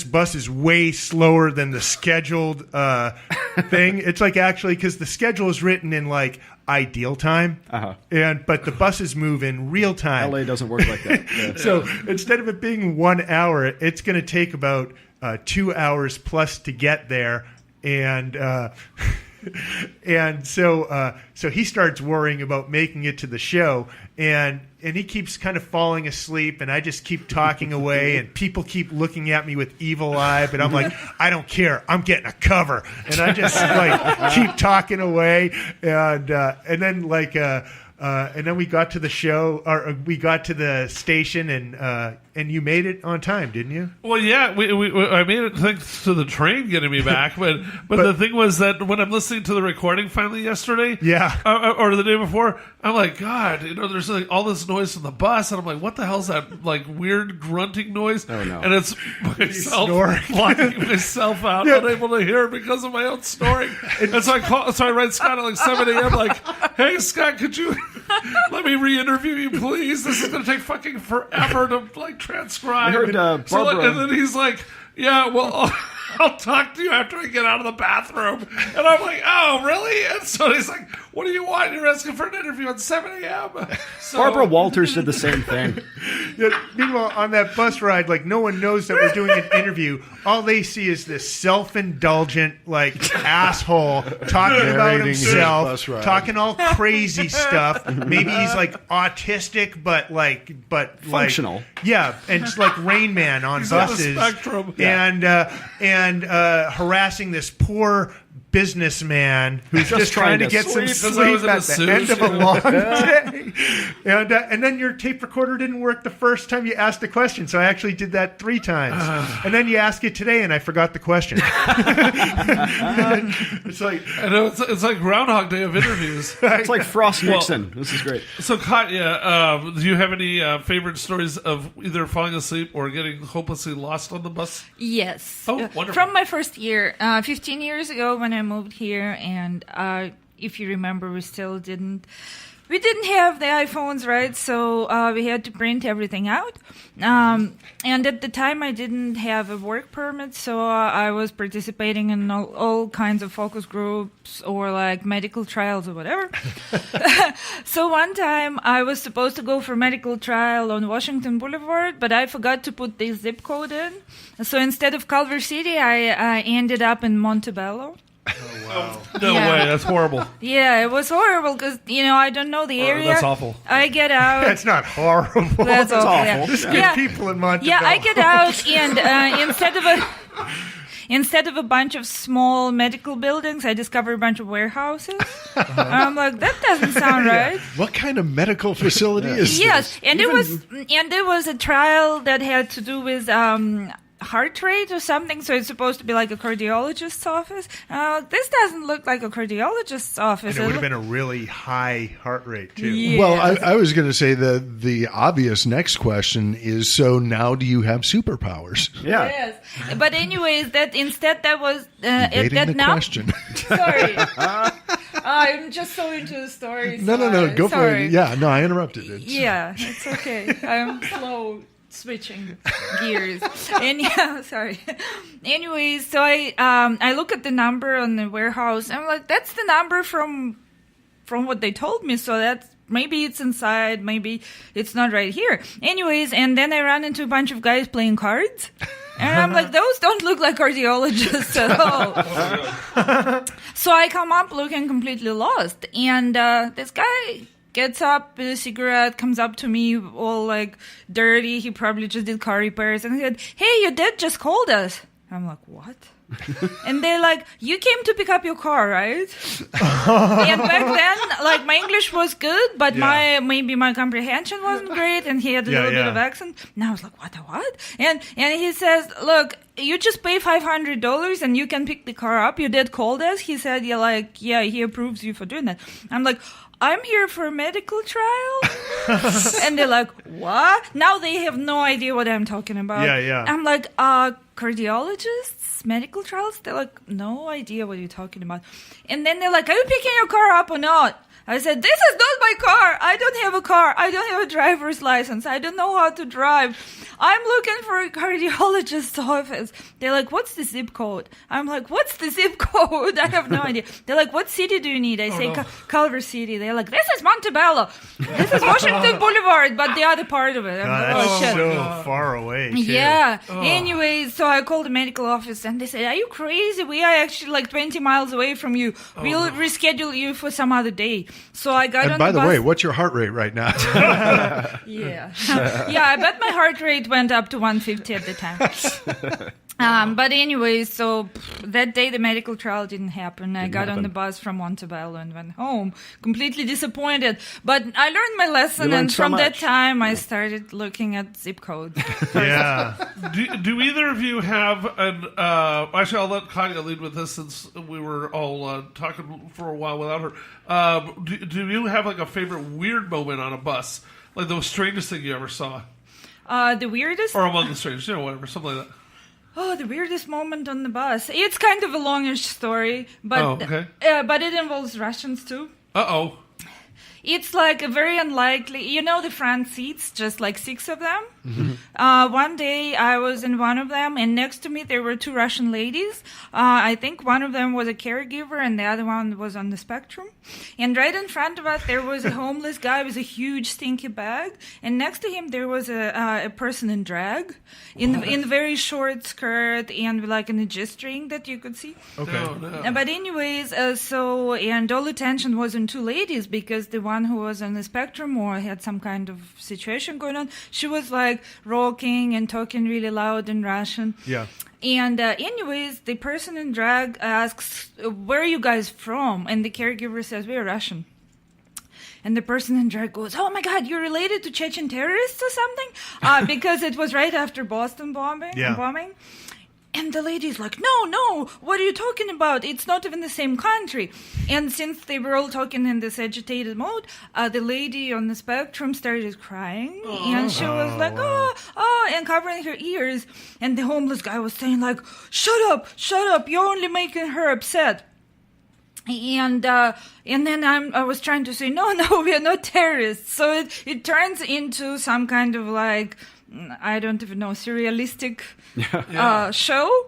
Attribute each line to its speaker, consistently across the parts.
Speaker 1: bus is way slower than the scheduled thing. It's like actually because the schedule is written in like ideal time, but the buses move in real time.
Speaker 2: LA doesn't work like that. Yeah.
Speaker 1: So instead of it being 1 hour, it's going to take about 2 hours plus to get there, and so he starts worrying about making it to the show, and he keeps kind of falling asleep, and I just keep talking away, and people keep looking at me with evil eye, but I'm like, I don't care, I'm getting a cover, and I just like keep talking away, and then like and then we got to the show, or we got to the station, and you made it on time, didn't you?
Speaker 3: Well, yeah, I made it thanks to the train getting me back, but the thing was that when I'm listening to the recording finally yesterday, or the day before, I'm like, God, there's like all this noise from the bus, and I'm like, what the hell's that like weird grunting noise?
Speaker 2: Oh no!
Speaker 3: And it's myself blocking myself out, unable to hear because of my own snoring. And so I write Scott at like 7 a.m. like, hey Scott, could you let me re-interview you, please? This is going to take fucking forever to like transcribe.
Speaker 2: I heard Barbara.
Speaker 3: And then he's like, yeah, well, I'll talk to you after I get out of the bathroom. And I'm like, oh, really? And so he's like, what do you want? You're asking for an interview at 7 a.m.? So,
Speaker 2: Barbara Walters did the same thing.
Speaker 1: Meanwhile, on that bus ride, like no one knows that we're doing an interview. All they see is this self-indulgent, like asshole talking about himself, talking all crazy stuff. Maybe he's like autistic, but
Speaker 2: functional.
Speaker 1: Like, yeah, and just like Rain Man on buses,
Speaker 3: on the spectrum.
Speaker 1: and harassing this poor businessman who's just trying to get some sleep at the end of a long day. And then your tape recorder didn't work the first time you asked a question, so I actually did that 3 times. And then you ask it today, and I forgot the question. It's like
Speaker 3: I know it's like Groundhog Day of interviews.
Speaker 2: It's like Frost Nixon. This is great.
Speaker 3: So Katya, do you have any favorite stories of either falling asleep or getting hopelessly lost on the bus?
Speaker 4: Yes.
Speaker 3: Oh, wonderful.
Speaker 4: From my first year, 15 years ago when I moved here, and if you remember, we didn't have the iPhones, right? So we had to print everything out. And at the time, I didn't have a work permit, so I was participating in all kinds of focus groups or like medical trials or whatever. So one time, I was supposed to go for medical trial on Washington Boulevard, but I forgot to put the zip code in. So instead of Culver City, I ended up in Montebello.
Speaker 1: Oh, wow.
Speaker 3: No way, that's horrible.
Speaker 4: Yeah, it was horrible because, I don't know the area.
Speaker 3: That's awful.
Speaker 4: I get out.
Speaker 1: That's not horrible.
Speaker 4: That's awful. Yeah.
Speaker 1: There's good people in Montebello.
Speaker 4: Yeah, I get out, and instead of a bunch of small medical buildings, I discover a bunch of warehouses. I'm like, that doesn't sound right.
Speaker 5: What kind of medical facility is this?
Speaker 4: Yes, and it was a trial that had to do with heart rate or something, so it's supposed to be like a cardiologist's office. This doesn't look like a cardiologist's office.
Speaker 1: And it would have been a really high heart rate, too.
Speaker 4: Yeah.
Speaker 5: Well, I was going to say the obvious next question is, so now do you have superpowers?
Speaker 2: Yeah.
Speaker 4: Yes. But anyways, that was
Speaker 5: Evading the
Speaker 4: now.
Speaker 5: question.
Speaker 4: Sorry. I'm just so into the stories.
Speaker 5: No, go for it. Yeah, no, I interrupted it.
Speaker 4: Yeah, it's okay. I'm slow switching gears. And yeah, sorry. Anyways, so I look at the number on the warehouse. I'm like, that's the number from what they told me. So that's maybe it's inside, maybe it's not right here. Anyways, and then I run into a bunch of guys playing cards. And I'm like, those don't look like cardiologists at all. So I come up looking completely lost. And this guy gets up with a cigarette, comes up to me all like dirty. He probably just did car repairs. And he said, hey, your dad just called us. I'm like, what? And they're like, you came to pick up your car, right? And back then, like, my English was good, but maybe my comprehension wasn't great, and he had a little bit of accent. And I was like, what? And he says, look, you just pay $500 and you can pick the car up. Your dad called us. He said, he approves you for doing that. I'm like, I'm here for a medical trial. And they're like, what? Now they have no idea what I'm talking about.
Speaker 1: Yeah.
Speaker 4: I'm like, cardiologists, medical trials? They're like, no idea what you're talking about. And then they're like, are you picking your car up or not? I said, this is not my car. I don't have a car. I don't have a driver's license. I don't know how to drive. I'm looking for a cardiologist's office. They're like, what's the zip code? I'm like, what's the zip code? I have no idea. They're like, what city do you need? I say, Culver City. They're like, this is Montebello. This is Washington Boulevard, but the other part of it. I'm like,
Speaker 1: that's
Speaker 4: shit.
Speaker 1: so far away. Too.
Speaker 4: Yeah. Anyway, so I called the medical office and they said, are you crazy? We are actually like 20 miles away from you. We'll reschedule you for some other day. So I got on the bus.
Speaker 5: And by the way, what's your heart rate right now?
Speaker 4: Yeah. Yeah, I bet my heart rate went up to 150 at the time. But anyway, so that day the medical trial didn't happen. I got on the bus from Montebello and went home, completely disappointed. But I learned my lesson, and from that time I started looking at zip codes.
Speaker 1: Yeah.
Speaker 3: Do either of you have an? Actually, I'll let Katya lead with this since we were all talking for a while without her. Do you have like a favorite weird moment on a bus, like the strangest thing you ever saw?
Speaker 4: The weirdest,
Speaker 3: or among the strangest, whatever, something like that.
Speaker 4: Oh, the weirdest moment on the bus. It's kind of a longish story, but but it involves Russians too.
Speaker 3: Uh-oh.
Speaker 4: It's like a very unlikely, the front seats, just like 6 of them. Mm-hmm. One day I was in one of them, and next to me there were 2 Russian ladies. I think one of them was a caregiver and the other one was on the spectrum. And right in front of us there was a homeless guy with a huge stinky bag, and next to him there was a person in drag, in very short skirt and like in a G-string that you could see.
Speaker 1: Okay.
Speaker 3: No.
Speaker 4: But anyways, and all attention was on 2 ladies, because the one who was on the spectrum or had some kind of situation going on, she was like rocking and talking really loud in Russian.
Speaker 1: Yeah.
Speaker 4: And anyways, the person in drag asks, where are you guys from? And the caregiver says, we're Russian. And the person in drag goes, oh my God, you're related to Chechen terrorists or something? Because it was right after Boston bombing. And the lady's like, no, what are you talking about? It's not even the same country. And since they were all talking in this agitated mode, the lady on the spectrum started crying. And she was like, oh, and covering her ears. And the homeless guy was saying like, shut up, you're only making her upset. And then I was trying to say, no, we are not terrorists. So it turns into some kind of like, I don't even know, surrealistic show.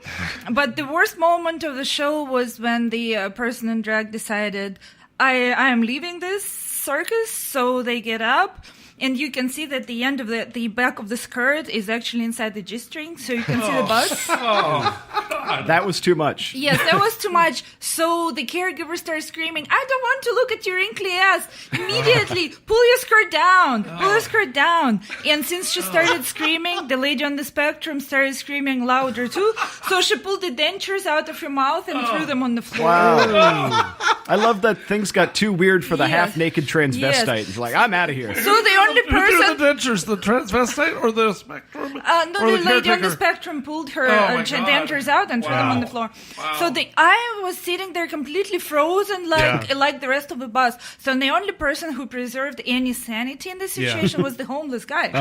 Speaker 4: But the worst moment of the show was when the person in drag decided, I am leaving this circus. So they get up, and you can see that the end of the back of the skirt is actually inside the G-string, so you can see the bus.
Speaker 2: God. That was too much.
Speaker 4: Yes, that was too much. So the caregiver started screaming, I don't want to look at your wrinkly ass. Immediately, pull your skirt down. Pull your skirt down. And since she started screaming, the lady on the spectrum started screaming louder too. So she pulled the dentures out of her mouth and threw them on the floor.
Speaker 2: Wow. I love that things got too weird for the half-naked transvestite. It's like, I'm out of here.
Speaker 4: So the only person...
Speaker 3: the dentures, the transvestite or the spectrum?
Speaker 4: No, the lady on the spectrum pulled her dentures out and threw them on the floor.
Speaker 3: Wow.
Speaker 4: So I was sitting there completely frozen like the rest of the bus. So the only person who preserved any sanity in this situation was the homeless guy.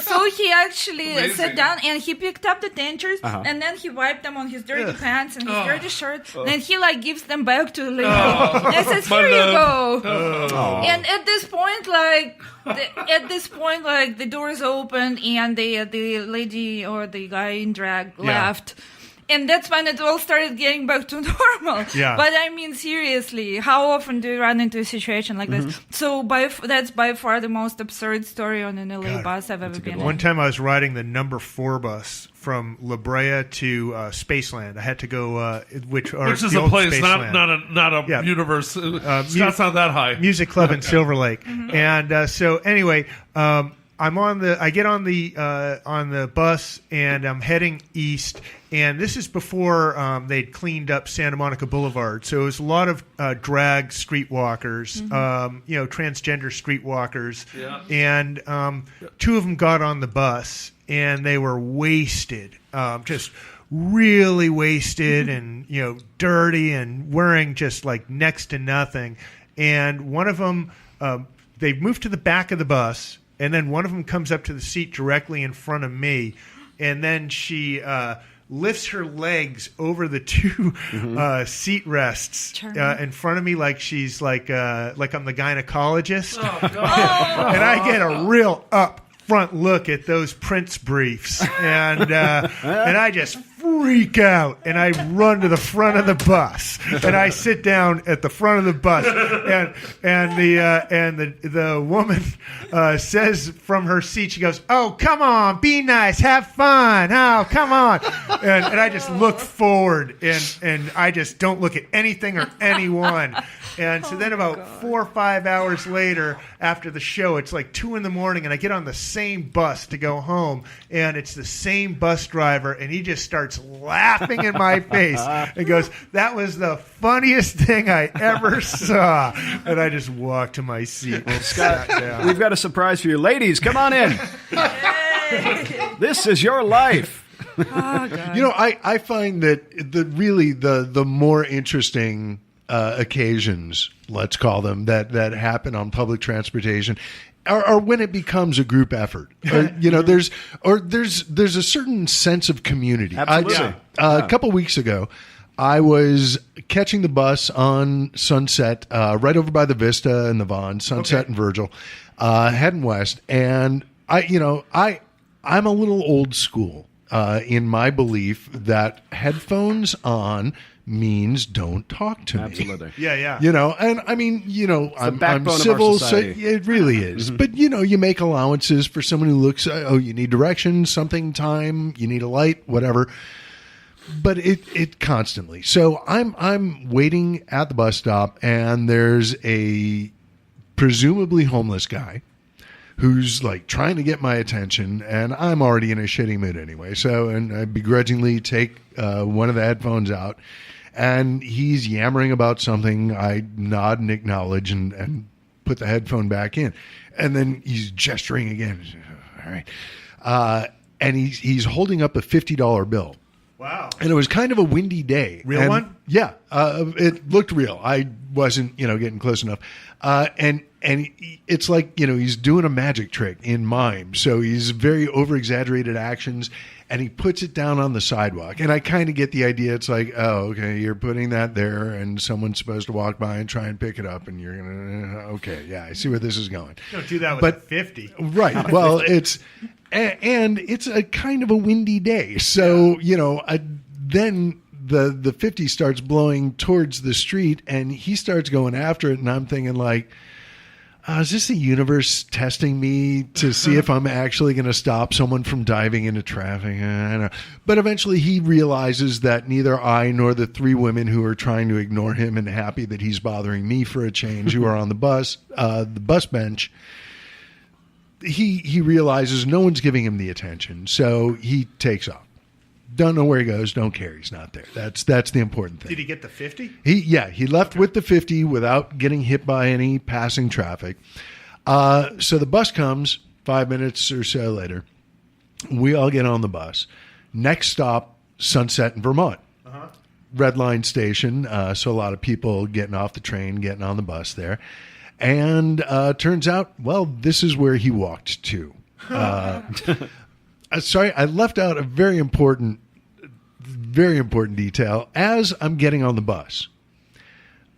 Speaker 4: So he actually sat down and he picked up the dentures and then he wiped them on his dirty pants and his dirty shirt. Then he gives them back to the lady and says, here you go. And at this point, the doors opened and the lady or the guy in drag left. And that's when it all started getting back to normal.
Speaker 1: Yeah.
Speaker 4: But I mean, seriously, how often do you run into a situation like this? So that's by far the most absurd story on an LA bus I've ever been in.
Speaker 1: One time I was riding the number 4 bus from La Brea to Spaceland. I had to go, which
Speaker 3: is a place, not a universe. It's not that high.
Speaker 1: Music Club in Silver Lake. And so anyway, I get on the bus and I'm heading east, and this is before they'd cleaned up Santa Monica Boulevard. So it was a lot of drag streetwalkers, transgender streetwalkers, and 2 of them got on the bus and they were wasted, just really wasted and dirty and wearing just like next to nothing. And one of them, they moved to the back of the bus. And then one of them comes up to the seat directly in front of me, and then she lifts her legs over the two seat rests in front of me like she's like I'm the gynecologist.
Speaker 3: Oh, God.
Speaker 1: And I get a real up-front look at those Prince briefs. And I just freak out, and I run to the front of the bus, and I sit down at the front of the bus, and the woman says from her seat, she goes, "Oh, come on, be nice, have fun, oh, come on," and I just look forward, and I just don't look at anything or anyone. And so then about 4 or 5 hours later, after the show, it's like 2 a.m, and I get on the same bus to go home, and it's the same bus driver, and he just starts laughing in my face and goes, "That was the funniest thing I ever saw." And I just walked to my seat.
Speaker 2: Well, Scott, we've got a surprise for you. Ladies, come on in. This is your life.
Speaker 4: Oh, God.
Speaker 5: You know, I find that the more interesting occasions, let's call them, that happen on public transportation are when it becomes a group effort. There's a certain sense of community.
Speaker 2: Absolutely.
Speaker 5: A couple weeks ago, I was catching the bus on Sunset, right over by the Vista and the Vaughn, Sunset and Virgil, heading west, and I'm a little old school in my belief that headphones on means don't talk to me.
Speaker 2: Absolutely.
Speaker 1: Yeah.
Speaker 5: And I mean, I'm
Speaker 2: backbone of our
Speaker 5: civil, so
Speaker 2: society.
Speaker 5: it really is. But, you make allowances for someone who looks, you need directions, something, time, you need a light, whatever. But it constantly. So I'm waiting at the bus stop, and there's a presumably homeless guy who's like trying to get my attention, and I'm already in a shitty mood anyway. So, and I begrudgingly take one of the headphones out, and he's yammering about something. I nod and acknowledge and put the headphone back in, and then he's gesturing again. All right, and he's holding up a $50 bill.
Speaker 1: Wow.
Speaker 5: And it was kind of a windy day.
Speaker 1: Real one?
Speaker 5: Yeah, it looked real. I wasn't, getting close enough. And it's like, he's doing a magic trick in mime. So he's very over-exaggerated actions, and he puts it down on the sidewalk. And I kind of get the idea. It's like, oh, okay, you're putting that there, and someone's supposed to walk by and try and pick it up, and you're going to, okay, yeah, I see where this is going.
Speaker 1: Don't do that with a 50.
Speaker 5: Right. Well, it's... And it's a kind of a windy day. So, then the 50 starts blowing towards the street, and he starts going after it. And I'm thinking like, is this the universe testing me to see if I'm actually going to stop someone from diving into traffic? I don't know. But eventually he realizes that neither I nor the 3 women who are trying to ignore him and happy that he's bothering me for a change, who are on the bus bench, he realizes no one's giving him the attention, so he takes off. Don't know where he goes, don't care, he's not there. That's the important thing.
Speaker 1: Did he get the 50?
Speaker 5: He left with the 50 without getting hit by any passing traffic. So the bus comes 5 minutes or so later. We all get on the bus. Next stop, Sunset in Vermont. Red line station, so a lot of people getting off the train, getting on the bus there. And turns out, well, this is where he walked to. Sorry, I left out a very important detail. As I'm getting on the bus,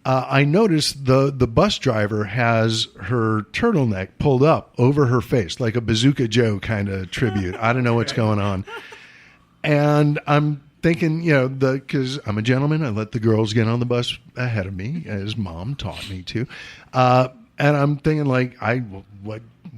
Speaker 5: I noticed the bus driver has her turtleneck pulled up over her face, like a Bazooka Joe kind of tribute. I don't know what's going on. And I'm thinking, because I'm a gentleman, I let the girls get on the bus ahead of me, as Mom taught me to. And I'm thinking, like,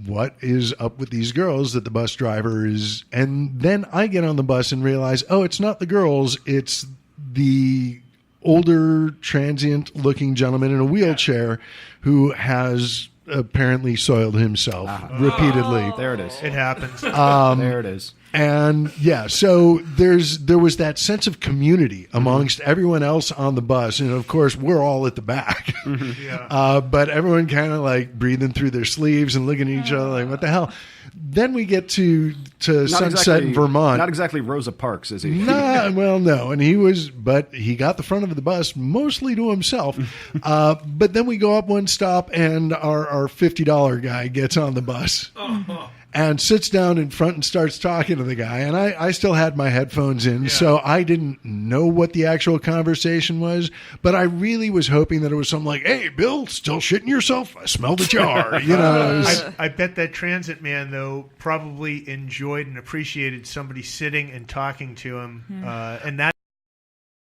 Speaker 5: what is up with these girls that the bus driver is? And then I get on the bus and realize, oh, it's not the girls, it's the older, transient-looking gentleman in a wheelchair who has apparently soiled himself repeatedly.
Speaker 2: There it is.
Speaker 1: It happens.
Speaker 2: There it is.
Speaker 5: And yeah, so there was that sense of community amongst everyone else on the bus, and of course we're all at the back. But everyone kind of like breathing through their sleeves and looking at each other like, what the hell? Then we get to Sunset in Vermont.
Speaker 2: Not exactly Rosa Parks, is he?
Speaker 5: No. And he got the front of the bus mostly to himself. But then we go up one stop, and our $50 guy gets on the bus. and sits down in front and starts talking to the guy. And I still had my headphones in, so I didn't know what the actual conversation was. But I really was hoping that it was something like, "Hey, Bill, still shitting yourself? I smell the jar." You know.
Speaker 1: I bet that transit man, though, probably enjoyed and appreciated somebody sitting and talking to him, and that.